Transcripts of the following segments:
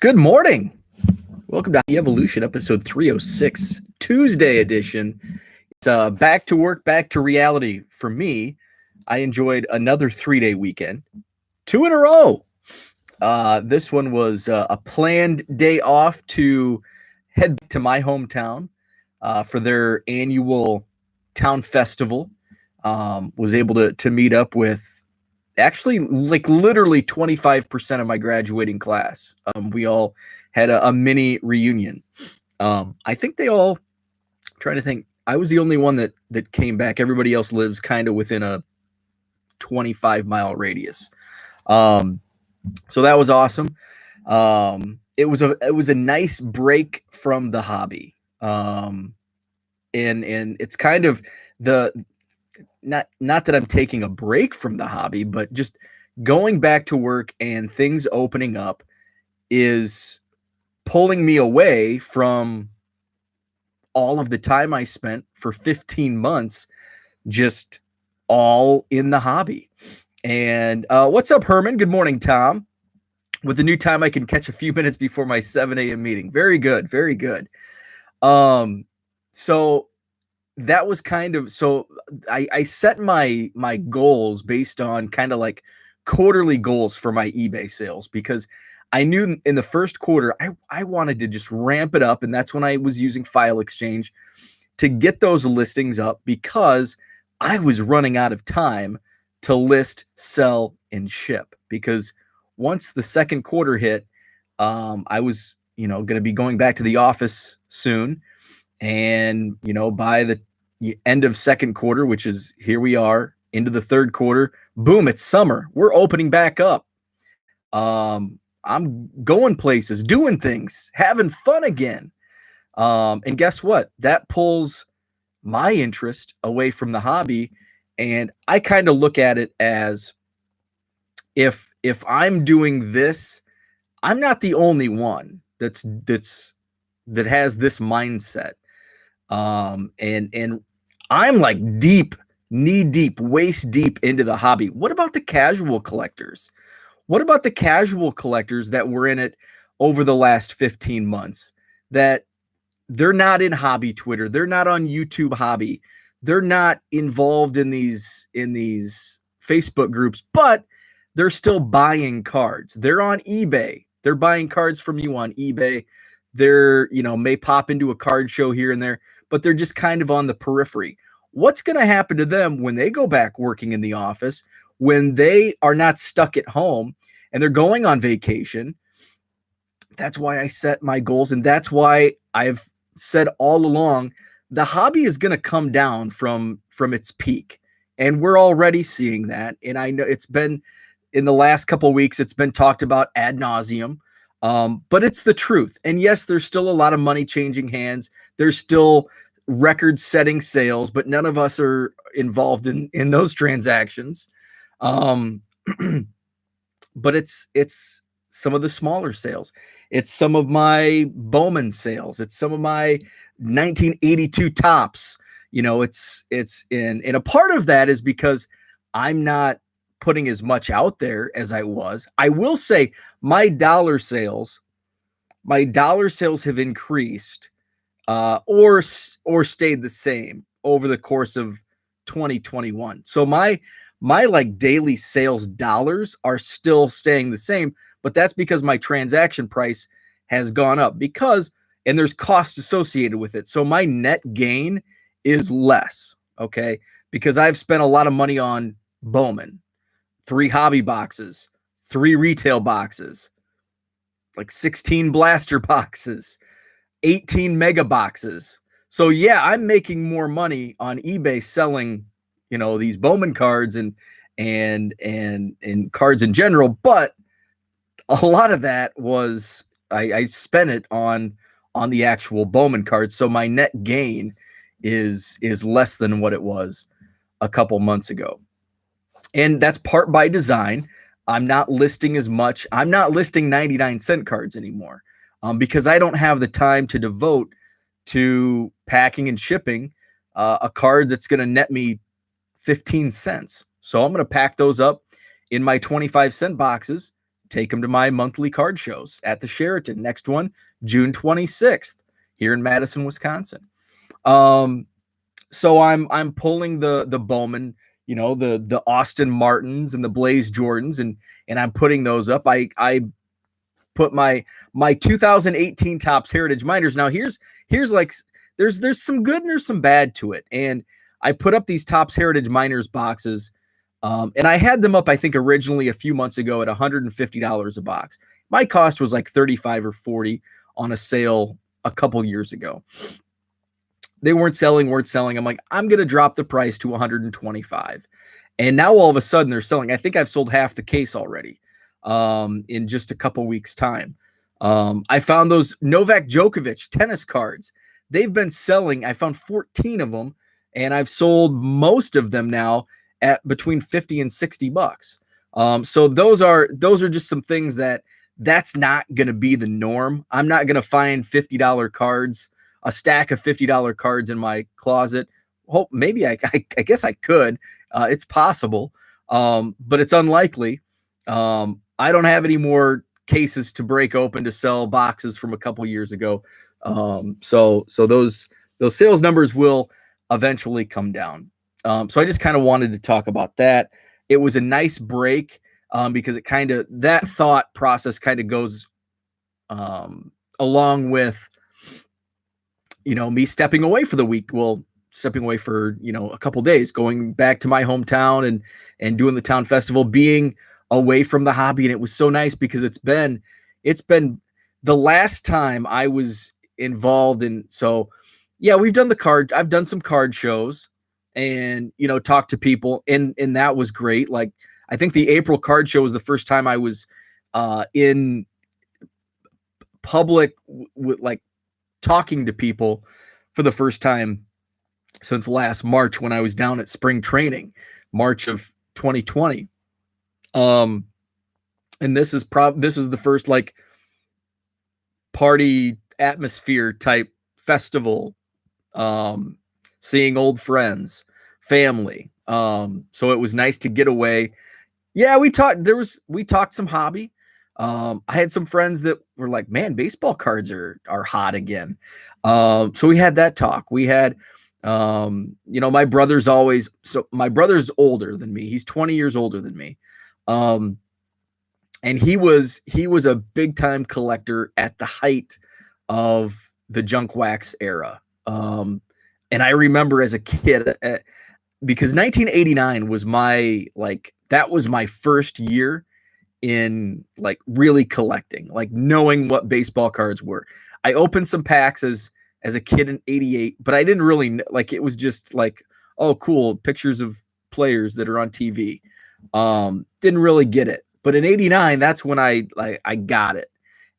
Good morning. Welcome to The Evolution, episode 306, Tuesday edition. Back to work, back to reality. For me, I enjoyed another 3-day weekend, 2 in a row. This one was a planned day off to head to my hometown for their annual town festival. Was able to meet up with actually like literally 25% of my graduating class. We all had a mini reunion. I think they all, I'm trying to think, I was the only one that came back. Everybody else lives kind of within a 25-mile radius. So that was awesome. It was a nice break from the hobby. And it's kind of not that I'm taking a break from the hobby, but just going back to work and things opening up is pulling me away from all of the time I spent for 15 months just all in the hobby. And what's up, Herman? Good morning, Tom. With the new time, I can catch a few minutes before my 7 a.m. meeting. Very good, very good. So that was kind of, so I set my goals based on kind of like quarterly goals for my eBay sales, because I knew in the first quarter I wanted to just ramp it up, and that's when I was using File Exchange to get those listings up, because I was running out of time to list, sell, and ship. Because once the second quarter hit, I was going to be going back to the office soon. And, by the end of second quarter, which is here we are into the third quarter, boom, it's summer. We're opening back up. I'm going places, doing things, having fun again. And guess what? That pulls my interest away from the hobby. And I kind of look at it as if I'm doing this, I'm not the only one that has this mindset. And I'm like knee deep, waist deep into the hobby. What about the casual collectors? What about the casual collectors that were in it over the last 15 months that they're not in hobby Twitter, they're not on YouTube hobby, they're not involved in these Facebook groups, but they're still buying cards. They're on eBay. They're buying cards from you on eBay. They're, may pop into a card show here and there, but they're just kind of on the periphery. What's going to happen to them when they go back working in the office, when they are not stuck at home and they're going on vacation? That's why I set my goals. And that's why I've said all along, the hobby is going to come down from its peak. And we're already seeing that. And I know it's been in the last couple of weeks, it's been talked about ad nauseum. But it's the truth. And yes, there's still a lot of money changing hands. There's still record-setting sales, but none of us are involved in those transactions. But it's some of the smaller sales. It's some of my Bowman sales. It's some of my 1982 tops. It's and a part of that is because I'm not putting as much out there as I was. I will say my dollar sales have increased or stayed the same over the course of 2021. So my like daily sales dollars are still staying the same, but that's because my transaction price has gone up, and there's costs associated with it. So my net gain is less, okay? Because I've spent a lot of money on Bowman, 3 hobby boxes, 3 retail boxes, like 16 blaster boxes, 18 mega boxes. So yeah, I'm making more money on eBay selling, these Bowman cards and cards in general, but a lot of that was I spent it on the actual Bowman cards. So my net gain is less than what it was a couple months ago. And that's part by design. I'm not listing as much. I'm not listing 99-cent cards anymore because I don't have the time to devote to packing and shipping a card that's going to net me 15 cents. So I'm going to pack those up in my 25-cent boxes, take them to my monthly card shows at the Sheraton. Next one, June 26th here in Madison, Wisconsin. So I'm pulling the Bowman, the Austin Martins and the Blaze Jordans, and I'm putting those up. I put my 2018 Topps Heritage Miners. Now here's like there's some good and there's some bad to it. And I put up these Topps Heritage Miners boxes, and I had them up, I think, originally a few months ago at $150 a box. My cost was like 35 or 40 on a sale a couple years ago. They weren't selling. I'm like, I'm going to drop the price to 125. And now all of a sudden they're selling. I think I've sold half the case already in just a couple weeks' time. I found those Novak Djokovic tennis cards. They've been selling. I found 14 of them, and I've sold most of them now at between 50 and 60 bucks. So those are just some things that's not going to be the norm. I'm not going to find $50 cards, a stack of $50 cards in my closet. Hope maybe I guess I could. It's possible, but it's unlikely. I don't have any more cases to break open to sell boxes from a couple years ago. So those sales numbers will eventually come down. So I just kind of wanted to talk about that. It was a nice break because it that thought process kind of goes along with, me stepping away for the week. Well, stepping away for, a couple days, going back to my hometown and doing the town festival, being away from the hobby. And it was so nice because it's been the last time I was involved in. So yeah, I've done some card shows and, talked to people and that was great. Like, I think the April card show was the first time I was in public with like talking to people for the first time since last March when I was down at spring training, March of 2020. And this is the first like party atmosphere type festival, seeing old friends, family. So it was nice to get away. Yeah, we talked some hobby. I had some friends that were like, man, baseball cards are hot again. So we had that talk. We had, my brother's older than me. He's 20 years older than me. And he was a big time collector at the height of the junk wax era. And I remember as a kid, because 1989 was that was my first year in like really collecting, like knowing what baseball cards were. I opened some packs as a kid in 88, but I didn't really like, it was just like, oh, cool, pictures of players that are on TV. Didn't really get it. But in 89, that's when I got it.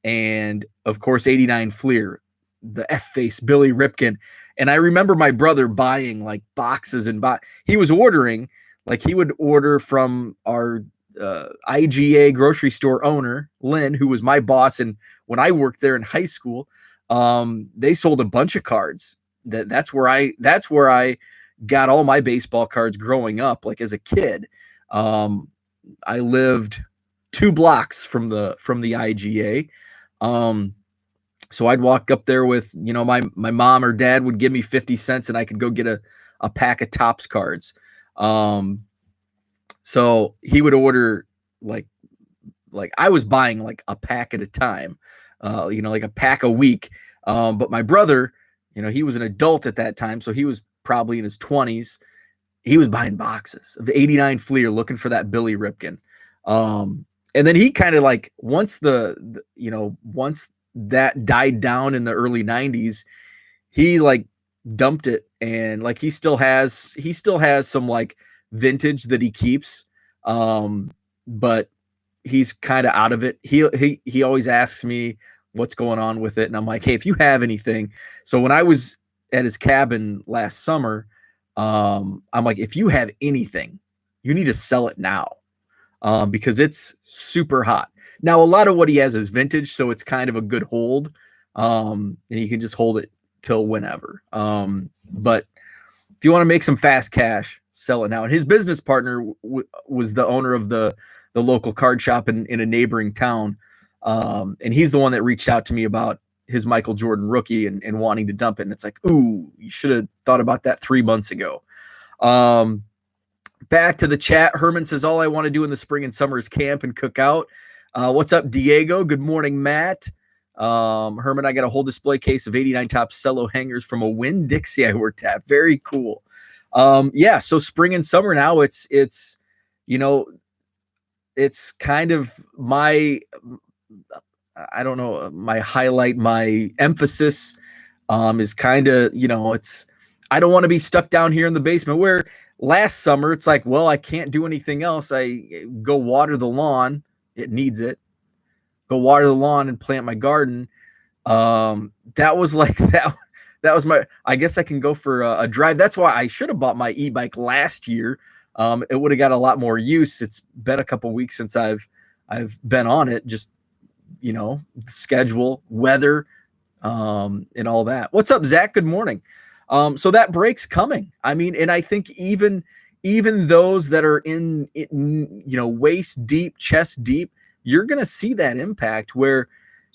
And of course, 89 Fleer, the F-face Billy Ripken. And I remember my brother buying like boxes and he was ordering, like he would order from our IGA grocery store owner, Lynn, who was my boss. And when I worked there in high school, they sold a bunch of cards. That's where I got all my baseball cards growing up. Like as a kid, I lived 2 blocks from the IGA. So I'd walk up there with, my mom or dad would give me 50 cents and I could go get a pack of Topps cards. So he would order like I was buying like a pack at a time, like a pack a week. But my brother, he was an adult at that time. So he was probably in his 20s. He was buying boxes of 89 Fleer looking for that Billy Ripken. And then he kind of like, once once that died down in the early 90s, he like dumped it. And like, he still has some like vintage that he keeps. But he's kind of out of it. He always asks me what's going on with it. And I'm like, hey, if you have anything. So when I was at his cabin last summer, I'm like, if you have anything, you need to sell it now. Because it's super hot. Now, a lot of what he has is vintage, so it's kind of a good hold. And you can just hold it till whenever. But if you want to make some fast cash, sell it now. And his business partner was the owner of the the local card shop in a neighboring town. And he's the one that reached out to me about his Michael Jordan rookie and wanting to dump it. And it's like, ooh, you should have thought about that 3 months ago. Back to the chat. Herman says, all I want to do in the spring and summer is camp and cook out. What's up, Diego? Good morning, Matt. Herman, I got a whole display case of 89 Topps cello hangers from a Winn-Dixie I worked at. Very cool. Yeah, so spring and summer now, it's kind of my, I don't know, my highlight, my emphasis is kind of, I don't want to be stuck down here in the basement where last summer it's like, well, I can't do anything else. I go water the lawn. It needs it. Go water the lawn and plant my garden. That was like that. That was my, I guess I can go for a drive. That's why I should have bought my e-bike last year. It would have got a lot more use. It's been a couple weeks since I've been on it. Just, schedule, weather, and all that. What's up, Zach? Good morning. So that break's coming. I mean, and I think even those that are in waist deep, chest deep, you're going to see that impact where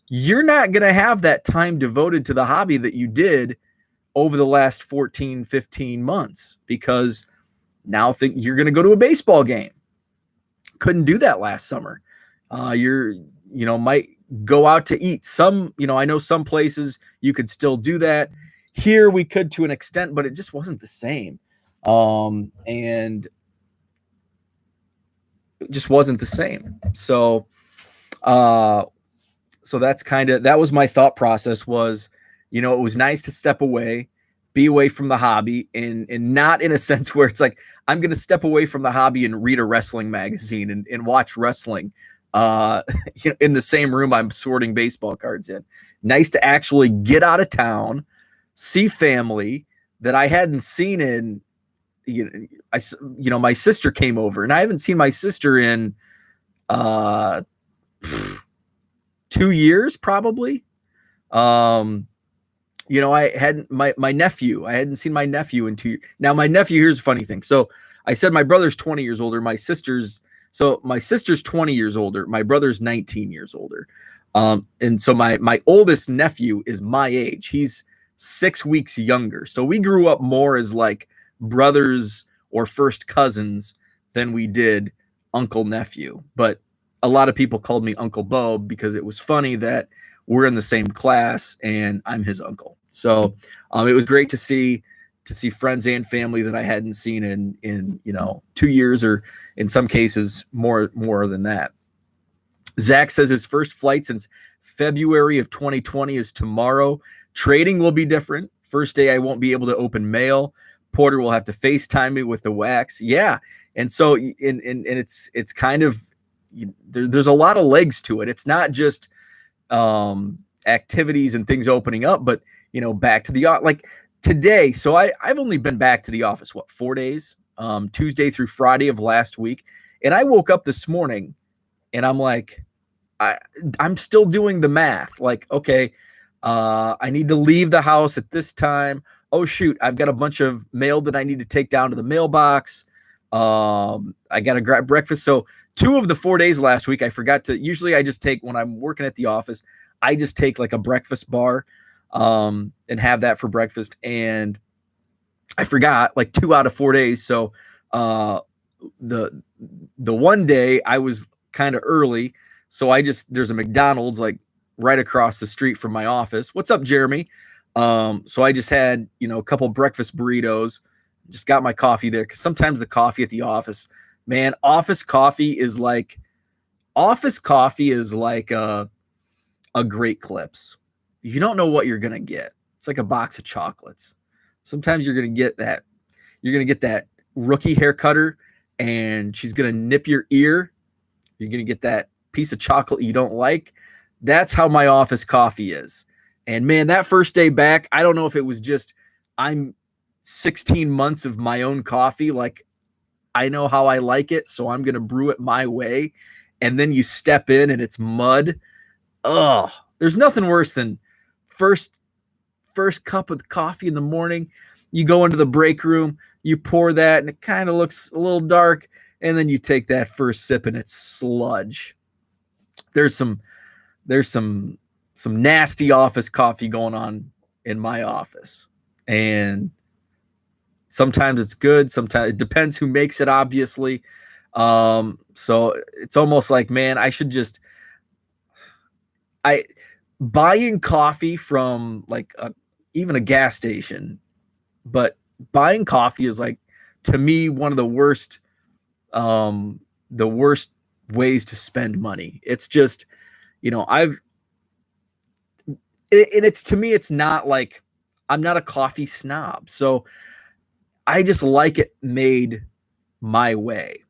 you're not going to have that time devoted to the hobby that you did over the last 14, 15 months, because now you're going to go to a baseball game. Couldn't do that last summer. Might go out to eat. Some, I know some places you could still do that. Here we could to an extent, but it just wasn't the same. And it just wasn't the same. So, that's that was my thought process was, it was nice to step away, be away from the hobby, and not in a sense where it's like, I'm going to step away from the hobby and read a wrestling magazine and watch wrestling, in the same room I'm sorting baseball cards in. Nice to actually get out of town, see family that I hadn't seen in, my sister came over and I haven't seen my sister in, 2 years probably. I hadn't my nephew. I hadn't seen my nephew in 2 years. Now my nephew, here's a funny thing. So I said my brother's 20 years older. My sister's 20 years older. My brother's 19 years older. And so my oldest nephew is my age. He's 6 weeks younger. So we grew up more as like brothers or first cousins than we did uncle nephew. But a lot of people called me Uncle Bo because it was funny that we're in the same class and I'm his uncle. So it was great to see friends and family that I hadn't seen in 2 years, or in some cases more than that. Zach says his first flight since February of 2020 is tomorrow. Trading will be different. First day I won't be able to open mail. Porter will have to FaceTime me with the wax. Yeah. And so and it's kind of, there's a lot of legs to it. It's not just activities and things opening up, but back to the like today. So I've only been back to the office 4 days, Tuesday through Friday of last week, and I woke up this morning and I'm like, I'm still doing the math. Like, okay, I need to leave the house at this time. Oh shoot, I've got a bunch of mail that I need to take down to the mailbox. I got to grab breakfast. So 2 of the 4 days last week, I forgot to, usually I just take, when I'm working at the office, I just take like a breakfast bar, and have that for breakfast. And I forgot like 2 out of 4 days. So, the one day I was kind of early. So there's a McDonald's like right across the street from my office. What's up, Jeremy? So I just had, a couple breakfast burritos, just got my coffee there. Cause sometimes the coffee at the office, man, office coffee is like a Great Clips. You don't know what you're going to get. It's like a box of chocolates. Sometimes you're going to get that rookie hair cutter and she's going to nip your ear. You're going to get that piece of chocolate you don't like. That's how my office coffee is. And man, that first day back, I don't know if it was just I'm 16 months of my own coffee. Like, I know how I like it, so I'm going to brew it my way. And then you step in and it's mud. Oh, there's nothing worse than first cup of coffee in the morning. You go into the break room, you pour that, and it kind of looks a little dark. and then you take that first sip and it's sludge. There's some nasty office coffee going on in my office. And sometimes it's good, sometimes it depends who makes it, obviously. So it's almost like, man, I buying coffee from like even a gas station, but buying coffee is like, to me, one of the worst ways to spend money. It's just, and it's, to me, it's not like, I'm not a coffee snob, so I just like it made my way,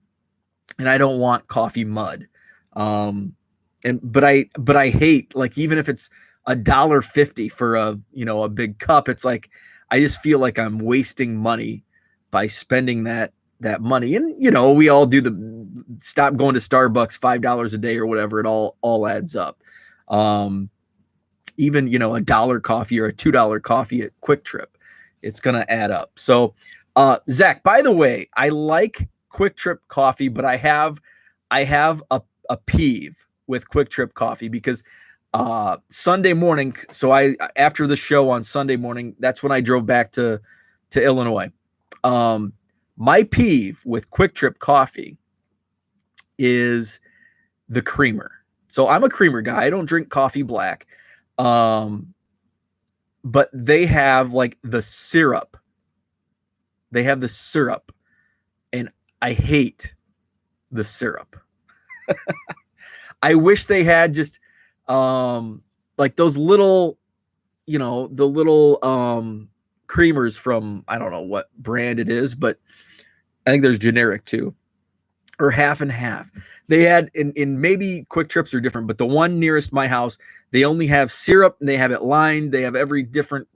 and I don't want coffee mud. But I hate, like, even if it's $1.50 for a big cup, it's like, I just feel like I'm wasting money by spending that money. And we all do stop going to Starbucks $5 a day or whatever. It all adds up. Even $1 coffee or a $2 coffee at Quick Trip, it's gonna add up. So Zach, by the way, I like Quick Trip coffee, but I have a peeve with Quick Trip coffee, because Sunday morning, so after the show on Sunday morning, that's when I drove back to Illinois. My peeve with Quick Trip coffee is the creamer. So I'm a creamer guy. I don't drink coffee black. But they have like the syrup. They have the syrup, and I hate the syrup. I wish they had just like those little, the little creamers from, I don't know what brand it is, but I think there's generic too, or half and half. They had in maybe Quick Trips are different, but the one nearest my house, they only have syrup, and they have it lined. They have every different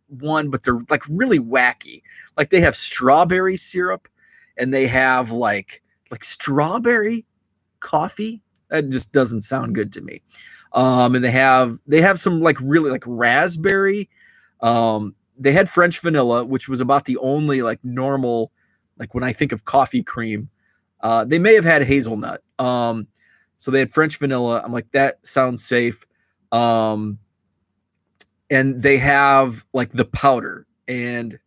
one, but they're like really wacky. Like they have strawberry syrup, and they have like strawberry coffee. That just doesn't sound good to me. And they have some like really like raspberry. They had French vanilla, which was about the only like normal, like when I think of coffee cream. They may have had hazelnut. So they had French vanilla. I'm like, that sounds safe. And they have like the powder, and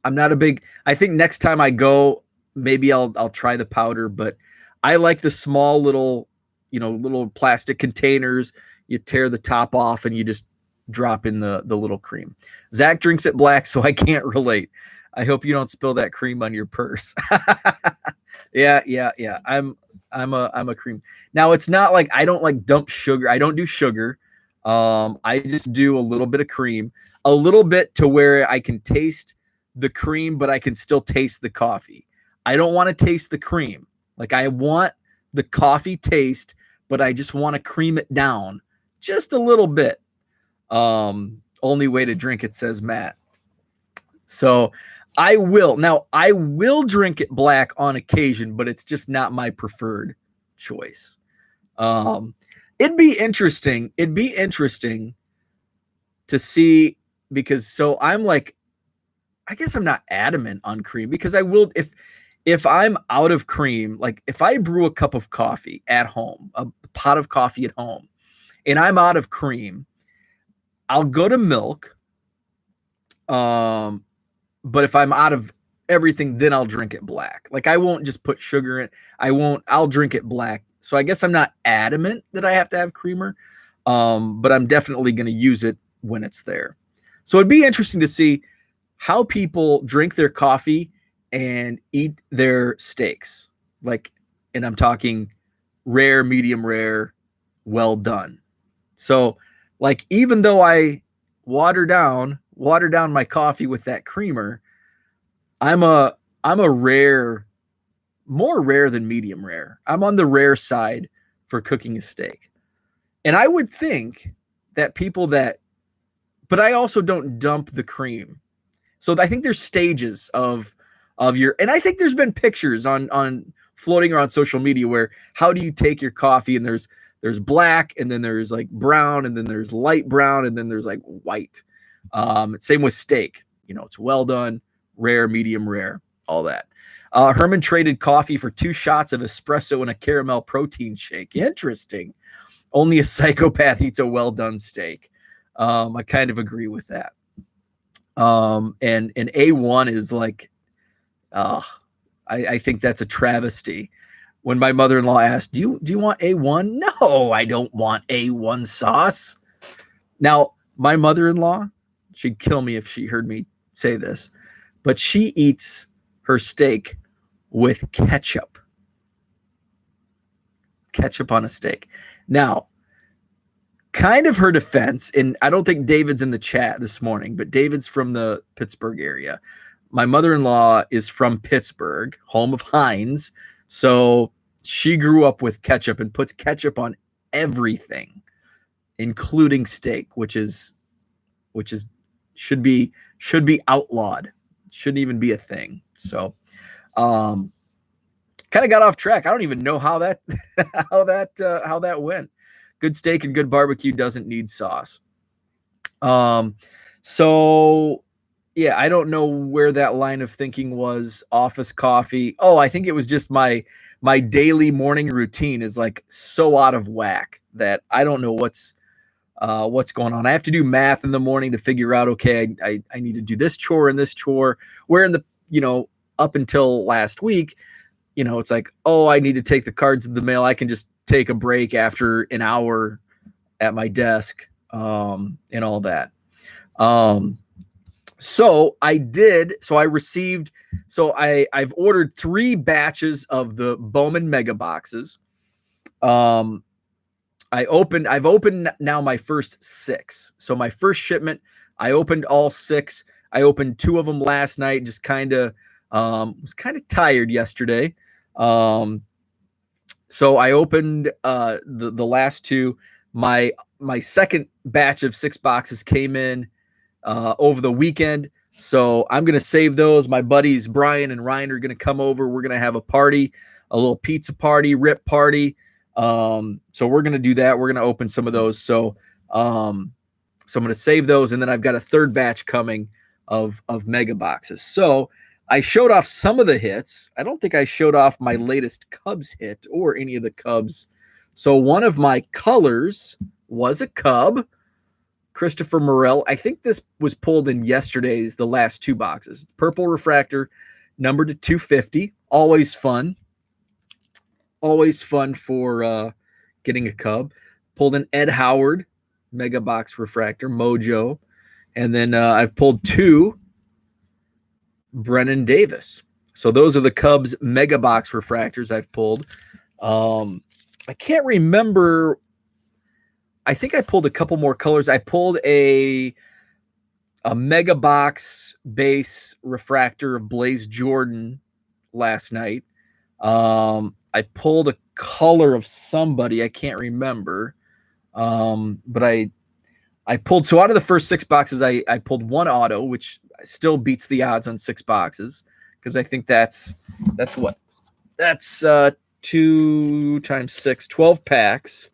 I'm not a big, I think next time I go, maybe I'll try the powder, but I like the small little, little plastic containers. You tear the top off and you just drop in the little cream. Zach drinks it black, so I can't relate. I hope you don't spill that cream on your purse. Yeah. I'm a cream. Now, it's not like I don't like dump sugar. I don't do sugar. I just do a little bit of cream, a little bit to where I can taste the cream, but I can still taste the coffee. I don't want to taste the cream. Like, I want the coffee taste, but I just want to cream it down just a little bit. Only way to drink it, says Matt. So I will drink it black on occasion, but it's just not my preferred choice. It'd be interesting to see, because so I'm like, I guess I'm not adamant on cream, because I will, if I'm out of cream, like if I brew a cup of coffee at home, a pot of coffee at home, and I'm out of cream, I'll go to milk. But if I'm out of everything, then I'll drink it black. Like, I won't just put sugar in. I'll drink it black. So I guess I'm not adamant that I have to have creamer. But I'm definitely going to use it when it's there. So it'd be interesting to see how people drink their coffee and eat their steaks. Like, and I'm talking rare, medium rare, well done. So like, even though I water down my coffee with that creamer, I'm a rare, more rare than medium rare. I'm on the rare side for cooking a steak. And I would think that but I also don't dump the cream. So I think there's stages of your, and I think there's been pictures on floating around social media where, how do you take your coffee, and there's black, and then there's like brown, and then there's light brown, and then there's like white. Same with steak. It's well done, rare, medium rare, all that. Herman traded coffee for 2 shots of espresso and a caramel protein shake. Interesting. Only a psychopath eats a well-done steak. I kind of agree with that. And A1 is like, I think that's a travesty. When my mother-in-law asked, do you want A1? No, I don't want A1 sauce. Now, my mother-in-law, she'd kill me if she heard me say this, but she eats her steak with ketchup. Ketchup on a steak. Now, kind of her defense, and I don't think David's in the chat this morning, but David's from the Pittsburgh area. My mother-in-law is from Pittsburgh, home of Heinz. So she grew up with ketchup and puts ketchup on everything, including steak, which should be outlawed. Shouldn't even be a thing. So kind of got off track. I don't even know how that how that went. Good steak and good barbecue doesn't need sauce. So yeah, I don't know where that line of thinking was. Office coffee. Oh, I think it was just my daily morning routine is like so out of whack that I don't know what's going on. I have to do math in the morning to figure out, okay, I need to do this chore and this chore. Where in the, up until last week, it's like, oh, I need to take the cards in the mail. I can just take a break after an hour at my desk, and all that. So I've ordered 3 batches of the Bowman mega boxes. I've opened now my first 6. So my first shipment, I opened all 6. I opened 2 of them last night, just was kind of tired yesterday. So I opened the last 2. My second batch of 6 boxes came in over the weekend. So I'm going to save those. My buddies Brian and Ryan are going to come over. We're going to have a party, a little pizza party, rip party. So we're going to do that. We're going to open some of those. So I'm going to save those. And then I've got a third batch coming of mega boxes. So I showed off some of the hits. I don't think I showed off my latest Cubs hit or any of the Cubs. So one of my colors was a Cub, Christopher Morel. I think this was pulled in yesterday's, the last 2 boxes. Purple refractor, numbered to 250. Always fun. Always fun for getting a Cub. Pulled an Ed Howard mega box refractor, Mojo. And then I've pulled 2 Brennan Davis. So those are the Cubs mega box refractors I've pulled. I can't remember. I think I pulled a couple more colors. I pulled a mega box base refractor of Blaze Jordan last night. I pulled a color of somebody. I can't remember. But I pulled, so out of the first 6 boxes, I pulled 1 auto, which still beats the odds on 6 boxes. Cause I think that's 2 times 6, 12 packs.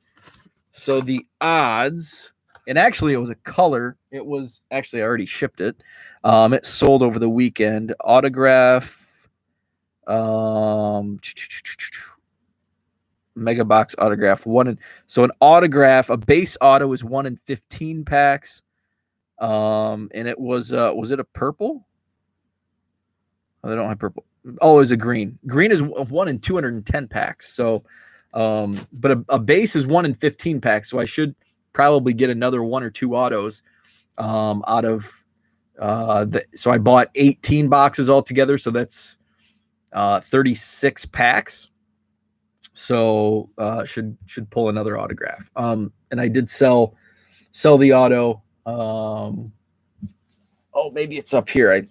So the odds, and actually it was a color. It was actually, I already shipped it. It sold over the weekend. Autograph, mega box autograph, so an autograph, a base auto is 1 in 15 packs. And it was it a purple? Oh, they don't have purple. Oh, it was a green. Green is 1 in 210 packs. So, but a base is 1 in 15 packs. So I should probably get another 1 or 2 autos, out of, so I bought 18 boxes altogether. So that's, 36 packs. So, should pull another autograph. And I did sell the auto. Oh, maybe it's up here.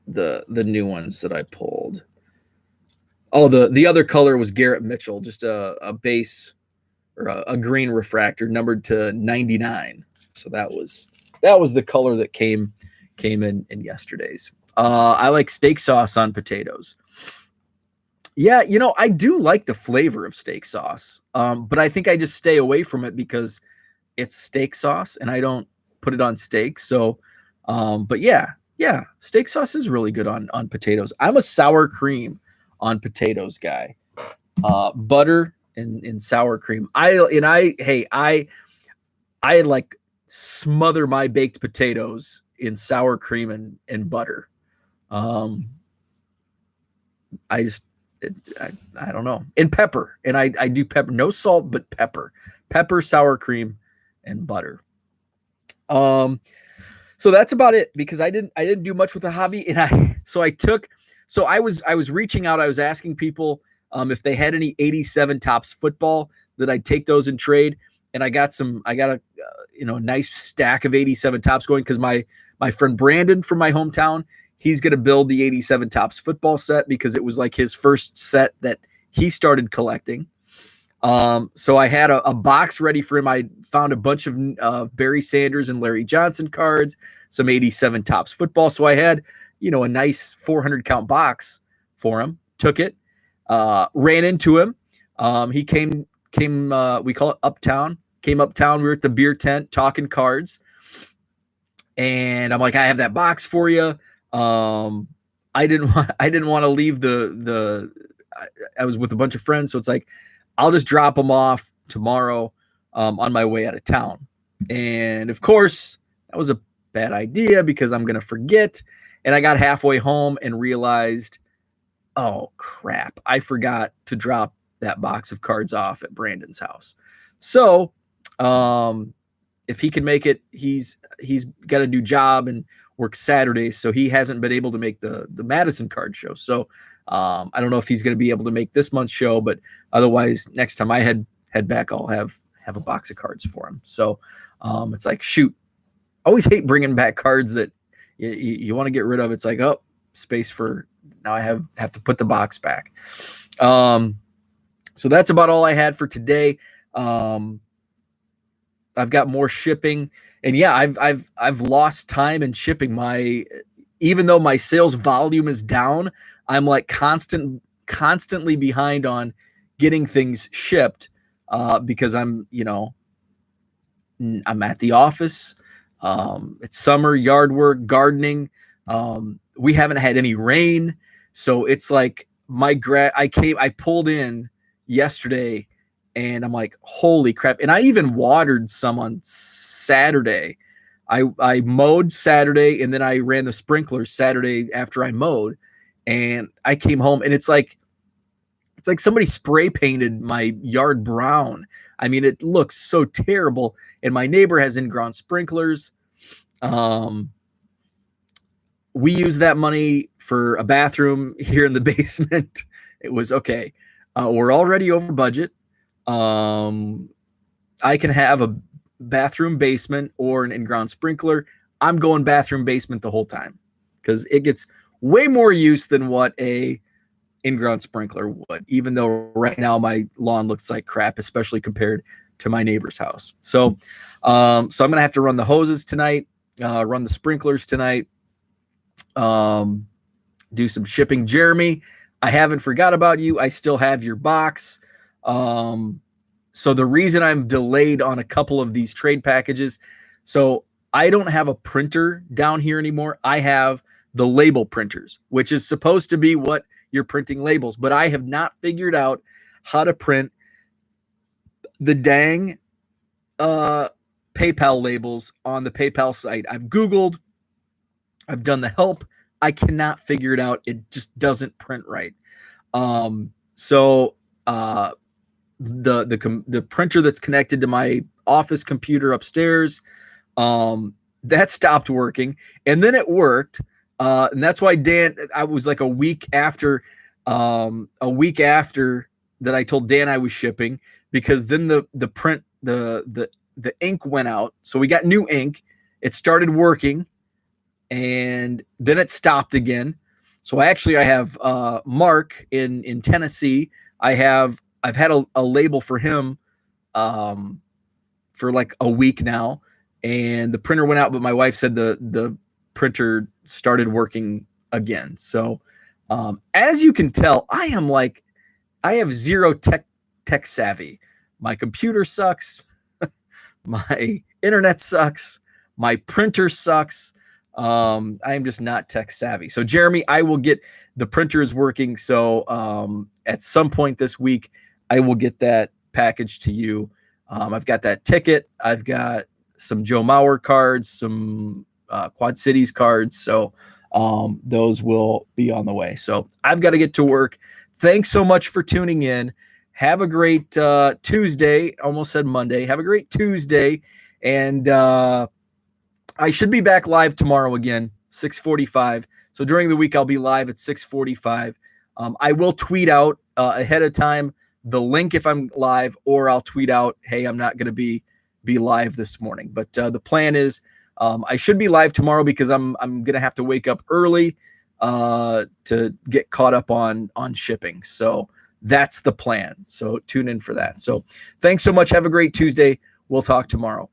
The new ones that I pulled. Oh, the other color was Garrett Mitchell, just a base or a green refractor numbered to 99. So that was the color that came in yesterday's. I like steak sauce on potatoes. Yeah, I do like the flavor of steak sauce. But I think I just stay away from it because it's steak sauce and I don't put it on steak. So, but yeah, steak sauce is really good on potatoes. I'm a sour cream on potatoes guy. Butter and sour cream. I like smother my baked potatoes in sour cream and butter. I just I don't know. And pepper. And I do pepper, no salt, but pepper. Pepper, sour cream, and butter. So that's about it, because I didn't do much with the hobby. And I was reaching out, I was asking people if they had any 87 Topps football that I'd take those in trade. And I got a nice stack of 87 Topps going, because my friend Brandon from my hometown, he's going to build the 87 Topps football set, because it was like his first set that he started collecting. So I had a box ready for him. I found a bunch of Barry Sanders and Larry Johnson cards, some 87 Topps football. So I had, a nice 400 count box for him. Took it, ran into him. He came, we call it uptown, came uptown. We were at the beer tent talking cards, and I'm like, I have that box for you. I didn't want to leave I was with a bunch of friends. So it's like, I'll just drop them off tomorrow on my way out of town. And of course, that was a bad idea, because I'm going to forget. And I got halfway home and realized, oh, crap, I forgot to drop that box of cards off at Brandon's house. So if he can make it, he's got a new job and works Saturdays, so he hasn't been able to make the Madison card show. So I don't know if he's going to be able to make this month's show, but otherwise, next time I head back, I'll have a box of cards for him. So it's like, shoot, I always hate bringing back cards that you want to get rid of. It's like, oh, space for, now I have to put the box back. So that's about all I had for today. I've got more shipping, and yeah, I've lost time in shipping. Even though my sales volume is down, I'm like constantly behind on getting things shipped, because I'm at the office. It's summer, yard work, gardening. We haven't had any rain, so it's like I pulled in yesterday, and I'm like, holy crap. And I even watered some on Saturday. I mowed Saturday, and then I ran the sprinklers Saturday after I mowed, and I came home, and it's like somebody spray painted my yard brown. I mean, it looks so terrible. And my neighbor has in-ground sprinklers. We used that money for a bathroom here in the basement. It was okay. We're already over budget. I can have a bathroom basement or an in-ground sprinkler. I'm going bathroom basement the whole time, because it gets way more use than what a in-ground sprinkler would, even though right now my lawn looks like crap, especially compared to my neighbor's house. So I'm going to have to run the hoses tonight, run the sprinklers tonight, do some shipping. Jeremy, I haven't forgot about you. I still have your box. So the reason I'm delayed on a couple of these trade packages, so I don't have a printer down here anymore. I have the label printers, which is supposed to be what you're printing labels, but I have not figured out how to print the dang PayPal labels on the PayPal site. I've Googled, I've done the help. I cannot figure it out. It just doesn't print right. The printer that's connected to my office computer upstairs, that stopped working, and then it worked. And that's why I was like a week after that I told Dan I was shipping, because then the print, the ink went out. So we got new ink. It started working, and then it stopped again. So I have Mark in Tennessee. I've had a label for him for like a week now, and the printer went out, but my wife said the printer started working again. So as you can tell, I have zero tech savvy. My computer sucks. My internet sucks. My printer sucks. I am just not tech savvy. So Jeremy, I will get the printer is working. So at some point this week, I will get that package to you. I've got that ticket. I've got some Joe Mauer cards, some Quad Cities cards. So those will be on the way. So I've got to get to work. Thanks so much for tuning in. Have a great Tuesday. Almost said Monday. Have a great Tuesday. And I should be back live tomorrow again, 6:45. So during the week, I'll be live at 6:45. I will tweet out ahead of time the link if I'm live, or I'll tweet out, hey, I'm not going to be live this morning. But the plan is I should be live tomorrow because I'm going to have to wake up early to get caught up on shipping. So that's the plan. So tune in for that. So thanks so much. Have a great Tuesday. We'll talk tomorrow.